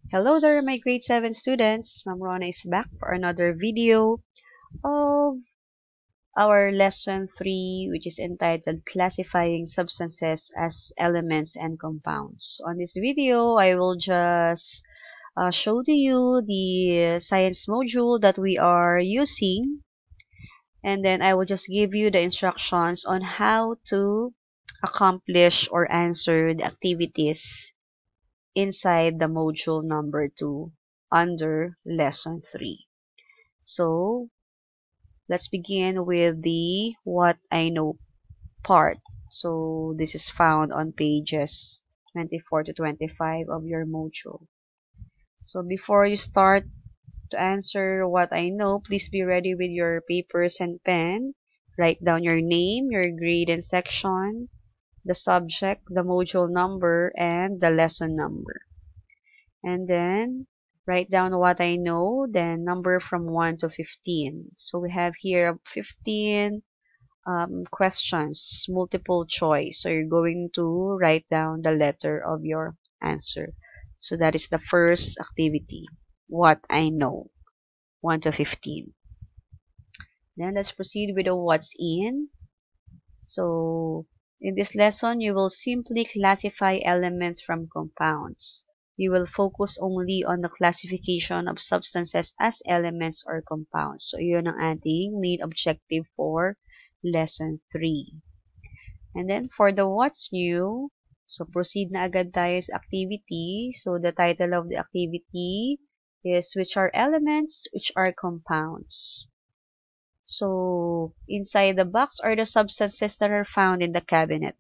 Hello there, my grade 7 students. Ma'am Rona is back for another video of our lesson 3, which is entitled Classifying Substances as Elements and Compounds. On this video, I will just show to you the science module that we are using, and then I will just give you the instructions on how to accomplish or answer the activities inside the module number 2 under lesson 3. So, let's begin with the what I know part. So, this is found on pages 24 to 25 of your module. So, before you start to answer what I know, please be ready with your papers and pen. Write down your name, your grade and section, the subject, the module number, and the lesson number. And then write down what I know, then number from 1 to 15. So we have here 15 questions, multiple choice. So you're going to write down the letter of your answer. So that is the first activity, what I know, 1 to 15. Then let's proceed with the what's in. So in this lesson, you will simply classify elements from compounds. You will focus only on the classification of substances as elements or compounds. So, yun ang ating main objective for lesson 3. And then, for the what's new, so proceed na agad tayo sa activity. So, the title of the activity is which are elements, which are compounds. So, inside the box are the substances that are found in the cabinet.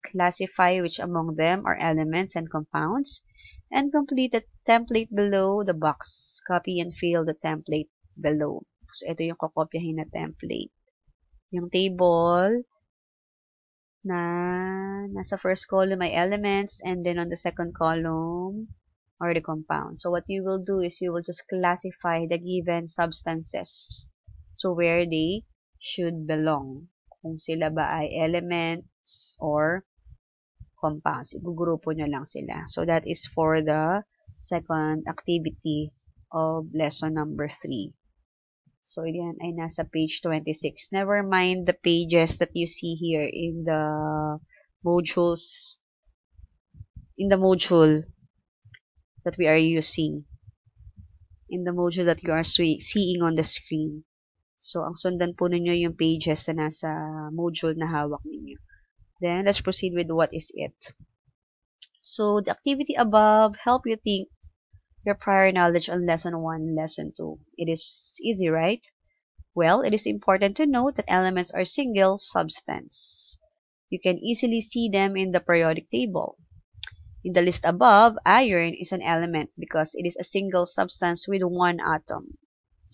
Classify which among them are elements and compounds, and complete the template below the box. Copy and fill the template below. So, ito yung kokopyahin na template. Yung table na nasa first column ay elements, and then on the second column are the compounds. So, what you will do is you will just classify the given substances to where they should belong. Kung sila ba ay elements or compounds. Igugrupo nyo lang sila. So, that is for the second activity of lesson number 3. So, yan ay nasa page 26. Never mind the pages that you see here in the modules, in the module that we are using, in the module that you are seeing on the screen. So, ang sundan po ninyo yung pages na nasa module na hawak ninyo. Then, let's proceed with what is it. So, the activity above help you think your prior knowledge on lesson 1 and lesson 2. It is easy, right? Well, it is important to note that elements are single substance. You can easily see them in the periodic table. In the list above, iron is an element because it is a single substance with one atom.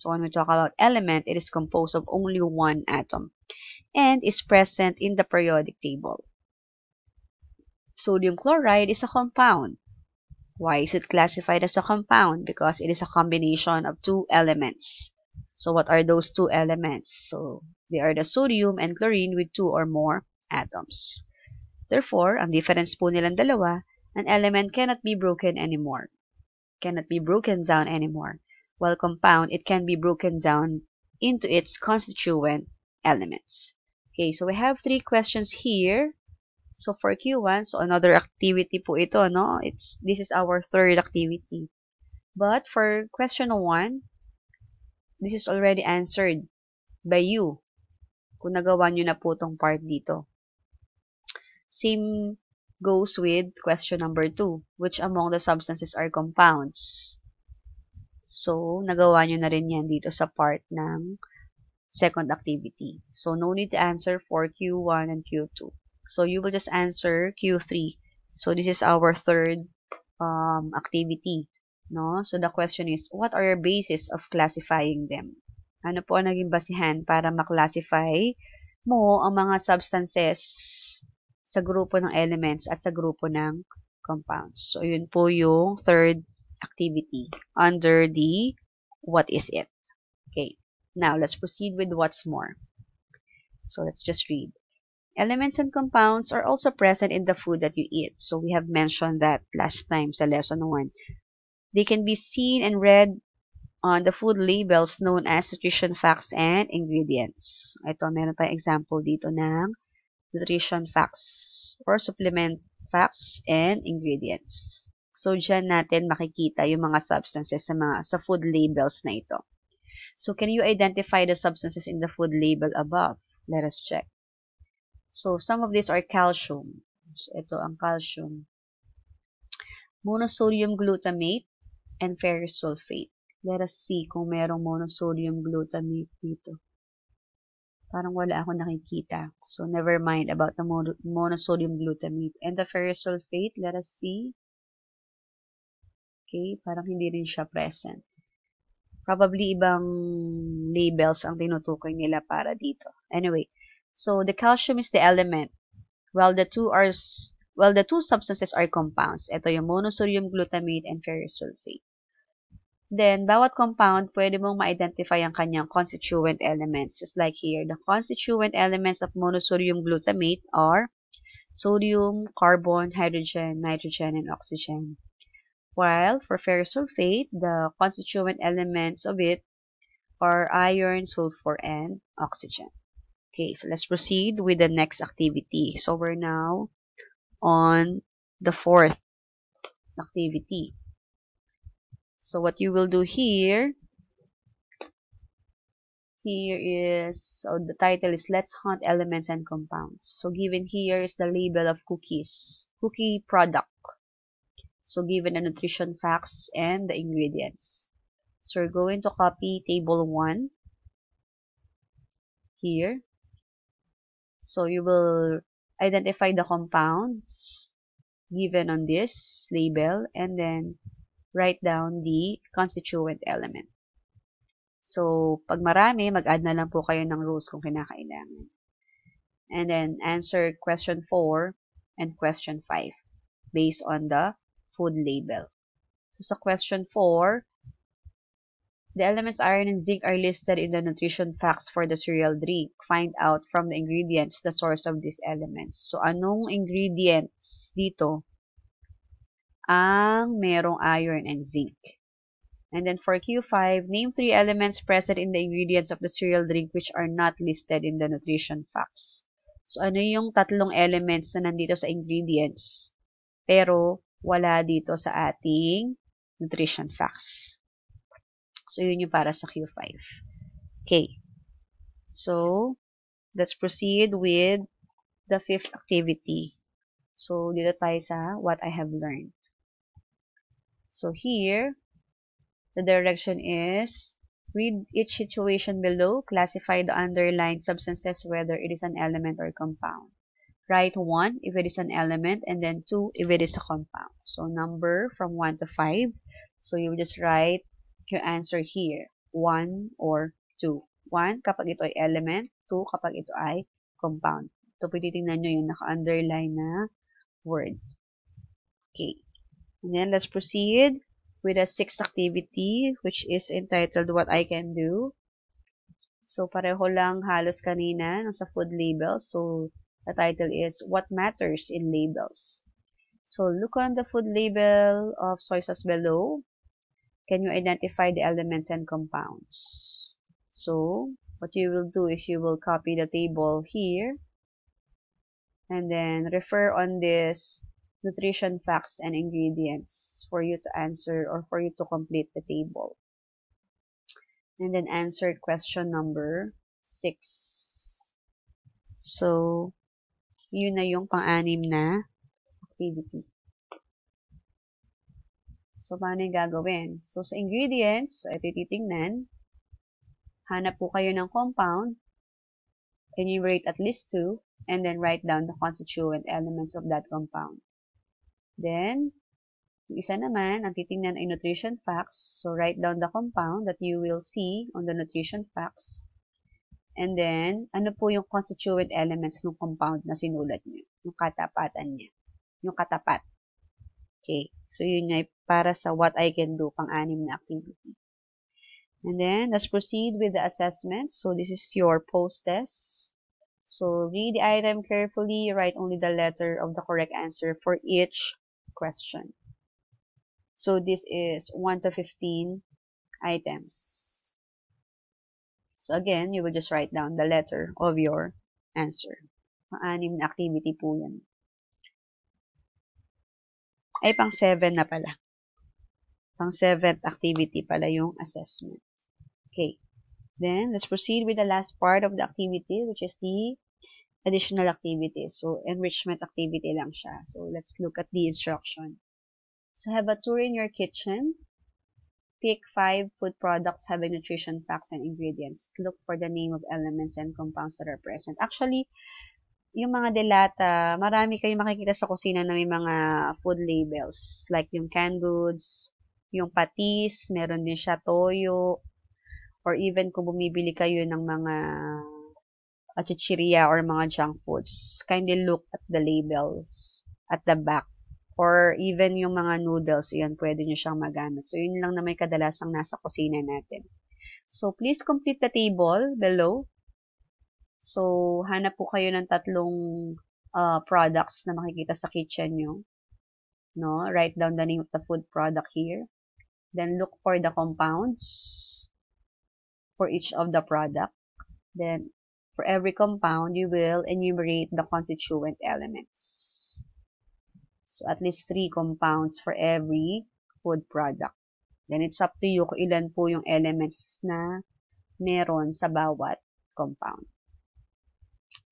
So when we talk about element, it is composed of only one atom and is present in the periodic table. Sodium chloride is a compound. Why is it classified as a compound? Because it is a combination of two elements. So what are those two elements? So they are the sodium and chlorine with two or more atoms. Therefore, ang difference po nilang dalawa, an element cannot be broken anymore. Cannot be broken down anymore. While compound, it can be broken down into its constituent elements. Okay, so we have 3 questions here. So for Q1, so another activity po ito, no? This is our third activity. But for question 1, this is already answered by you. Kung nagawa nyo na po tong part dito. Same goes with question number 2. Which among the substances are compounds? So, nagawa nyo na rin yan dito sa part ng second activity. So, no need to answer for Q1 and Q2. So, you will just answer Q3. So, this is our third activity. No? So, the question is, what are your basis of classifying them? Ano po ang naging basihan para maklasify mo ang mga substances sa grupo ng elements at sa grupo ng compounds? So, yun po yung third activity under the what is it. Okay. Now, let's proceed with what's more. So, let's just read. Elements and compounds are also present in the food that you eat. So, we have mentioned that last time sa lesson 1. They can be seen and read on the food labels known as nutrition facts and ingredients. Ito, meron tayong example dito ng nutrition facts or supplement facts and ingredients. So, dyan natin makikita yung mga substances sa food labels na ito. So, can you identify the substances in the food label above? Let us check. So, some of these are calcium. So, ito ang calcium. Monosodium glutamate and ferrous sulfate. Let us see kung merong monosodium glutamate dito. Parang wala akong nakikita. So, never mind about the monosodium glutamate. And the ferrous sulfate, let us see. Okay, parang hindi rin siya present. Probably ibang labels ang tinutukoy nila para dito. Anyway, so the calcium is the element, while the two substances are compounds. Ito yung monosodium glutamate and ferrous sulfate. Then, bawat compound, pwede mong ma-identify ang kanyang constituent elements. Just like here, the constituent elements of monosodium glutamate are sodium, carbon, hydrogen, nitrogen, and oxygen. While for ferrous sulfate, the constituent elements of it are iron, sulfur, and oxygen. Okay, so let's proceed with the next activity. So we're now on the fourth activity. So what you will do here is, so the title is Let's Hunt Elements and Compounds. So given here is the label of cookie product. So given the nutrition facts and the ingredients. So we're going to copy table 1 here. So you will identify the compounds given on this label and then write down the constituent element. So, pag marami, mag-add na lang po kayo ng rules kung kinakailangan. And then, answer question 4 and question 5 based on the food label. So, sa question 4, the elements iron and zinc are listed in the nutrition facts for the cereal drink. Find out from the ingredients the source of these elements. So, anong ingredients dito ang merong iron and zinc? And then for Q5, name 3 elements present in the ingredients of the cereal drink which are not listed in the nutrition facts. So, ano yung tatlong elements na nandito sa ingredients, pero wala dito sa ating nutrition facts? So, yun yung para sa Q5. Okay. So, let's proceed with the 5th activity. So, dito tayo sa what I have learned. So, here, the direction is, read each situation below, classify the underlined substances whether it is an element or compound. Write 1 if it is an element and then 2 if it is a compound. So, number from 1 to 5. So, you just write your answer here, 1 or 2. 1 kapag ito ay element, 2 kapag ito ay compound. Ito po titingnan nyo yung naka-underline na word. Okay. And then, let's proceed with the 6th activity, which is entitled What I Can Do. So, pareho lang halos kanina no, sa food labels. So, the title is What Matters in Labels. So, look on the food label of soy sauce below. Can you identify the elements and compounds? So, what you will do is you will copy the table here and then refer on this nutrition facts and ingredients for you to answer or for you to complete the table. And then answer question number 6. So, yun na yung pang-anim na activity. So, paano yung gagawin? So, sa ingredients, ito titingnan. Hanap po kayo ng compound. Enumerate at least 2. And then write down the constituent elements of that compound. Then, yung isa naman, ang titingnan ay nutrition facts. So, write down the compound that you will see on the nutrition facts. And then, ano po yung constituent elements ng compound na sinulat nyo? Yung katapatan niya. Yung katapat. Okay. So, yun ay para sa what I can do, pang-anim na activity. And then, let's proceed with the assessment. So, this is your post-test. So, read the item carefully. Write only the letter of the correct answer for each question. So this is 1 to 15 items. So again, you will just write down the letter of your answer. Anim na activity po yan. Ay, pang 7 na pala. Pang 7th activity pala yung assessment. Okay. Then, let's proceed with the last part of the activity, which is the additional activities. So, enrichment activity lang siya. So, let's look at the instruction. So, have a tour in your kitchen. Pick 5 food products having nutrition facts and ingredients. Look for the name of elements and compounds that are present. Actually, yung mga delata, marami kayong makikita sa kusina na may mga food labels. Like yung canned goods, yung patis, meron din siya toyo, or even kung bumibili kayo ng mga chichirya or mga junk foods, kindly look at the labels at the back. Or even yung mga noodles, yan, pwede nyo siyang magamit. So, yun lang na may kadalasang nasa kusina natin. So, please complete the table below. So, hanap po kayo ng tatlong products na makikita sa kitchen nyo. No? Write down the name of the food product here. Then, look for the compounds for each of the product. Then, for every compound, you will enumerate the constituent elements. So, at least 3 compounds for every food product. Then, it's up to you kung ilan po yung elements na meron sa bawat compound.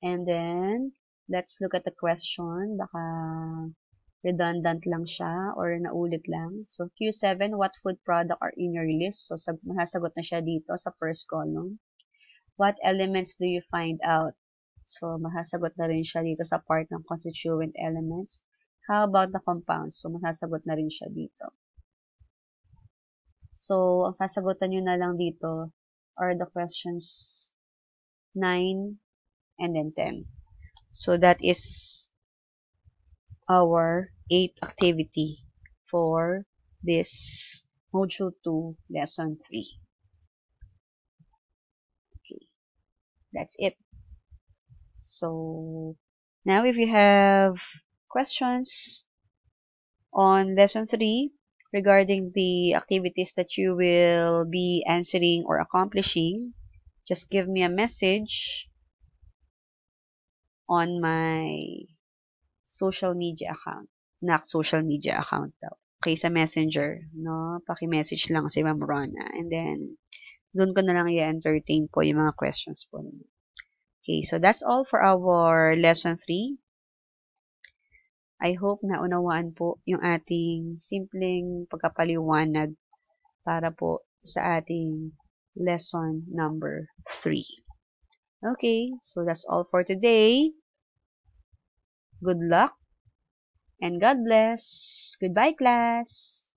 And then, let's look at the question. Baka redundant lang siya or naulit lang. So, Q7, what food product are in your list? So, masasagot na siya dito sa first column. What elements do you find out? So, masasagot na rin siya dito sa part ng constituent elements. How about the compounds? So, masasagot na rin siya dito. So, ang sasagutan nyo na lang dito are the questions 9 and then 10. So, that is our 8th activity for this Module 2, Lesson 3. Okay, that's it. So, now if you have questions on Lesson 3 regarding the activities that you will be answering or accomplishing, just give me a message on my social media account. Social media account daw. Okay, sa Messenger, no? Paki-message lang si Ma'am Rona. And then, doon ko na lang i-entertain po yung mga questions po ninyo. Okay, so that's all for our Lesson 3. I hope na unawaan po yung ating simpleng pagkapaliwanag para po sa ating lesson number 3. Okay, so that's all for today. Good luck and God bless. Goodbye, class.